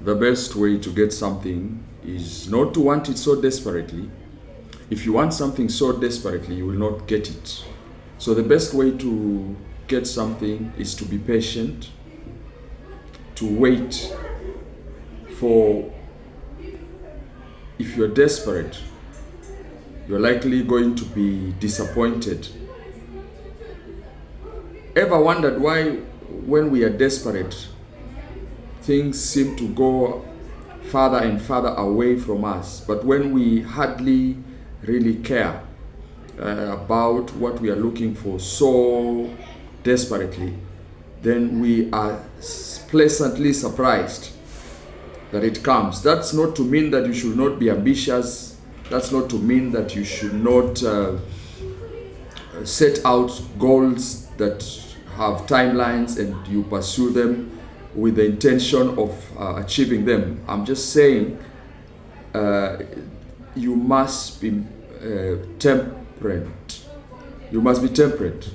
the best way to get something is not to want it so desperately. If you want something so desperately, you will not get it. So the best way to get something is to be patient, to wait for. If you're desperate, you're likely going to be disappointed. Ever wondered why, when we are desperate, things seem to go farther and farther away from us? But when we hardly really care about what we are looking for so desperately, then we are pleasantly surprised that it comes. That's not to mean that you should not be ambitious. That's not to mean that you should not set out goals that have timelines and you pursue them with the intention of achieving them. I'm just saying you must be temperate. You must be temperate.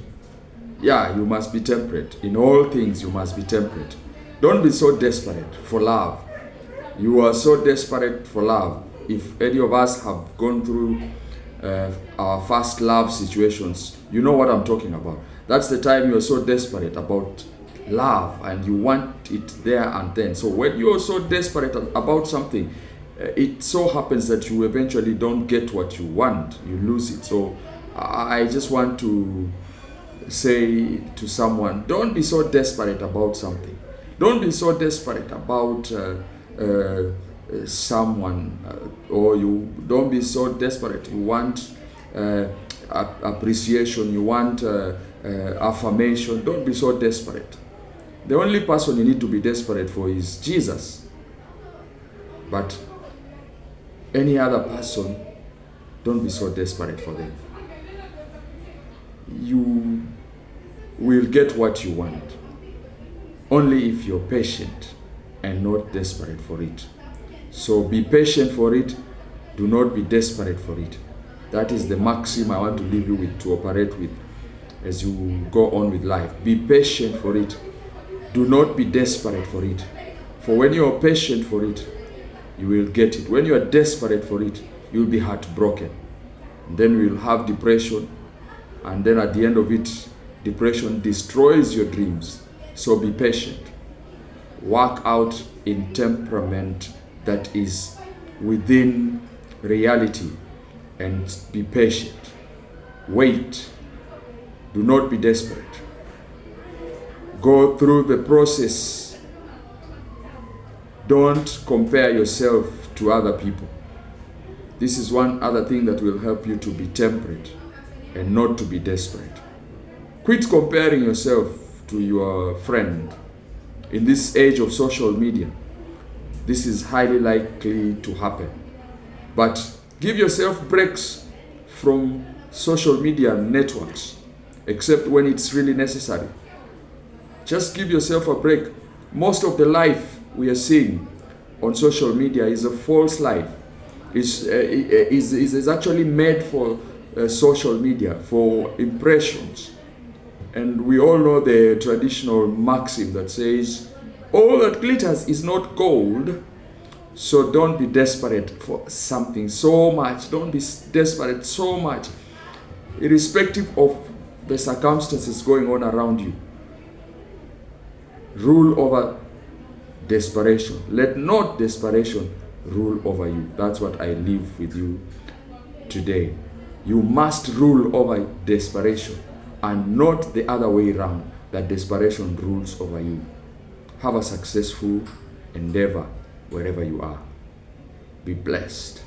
Yeah, you must be temperate. In all things, you must be temperate. Don't be so desperate for love. You are so desperate for love. If any of us have gone through our first love situations, you know what I'm talking about. That's the time you're so desperate about love and you want it there and then. So when you're so desperate about something, it so happens that you eventually don't get what you want. You lose it. So I just want to say to someone, don't be so desperate about something. Don't be so desperate about someone, or you don't be so desperate. You want appreciation, you want affirmation. Don't be so desperate. The only person you need to be desperate for is Jesus. But any other person, don't be so desperate for them. You will get what you want only if you're patient and not desperate for it. So be patient for it. Do not be desperate for it. That is the maxim I want to leave you with, to operate with as you go on with life. Be patient for it. Do not be desperate for it. For when you are patient for it, you will get it. When you are desperate for it, you will be heartbroken. And then you will have depression. And then at the end of it, depression destroys your dreams. So be patient. Work out in temperament that is within reality and be patient. Wait. Do not be desperate. Go through the process. Don't compare yourself to other people. This is one other thing that will help you to be temperate and not to be desperate. Quit comparing yourself to your friend. In this age of social media, this is highly likely to happen. But give yourself breaks from social media networks, except when it's really necessary. Just give yourself a break. Most of the life we are seeing on social media is a false life. Is actually made for social media, for impressions. And we all know the traditional maxim that says, all that glitters is not gold. So don't be desperate for something so much. Don't be desperate so much, irrespective of the circumstances going on around you. Rule over desperation. Let not desperation rule over you. That's what I leave with you today. You must rule over desperation and not the other way around, that desperation rules over you. Have a successful endeavor wherever you are. Be blessed.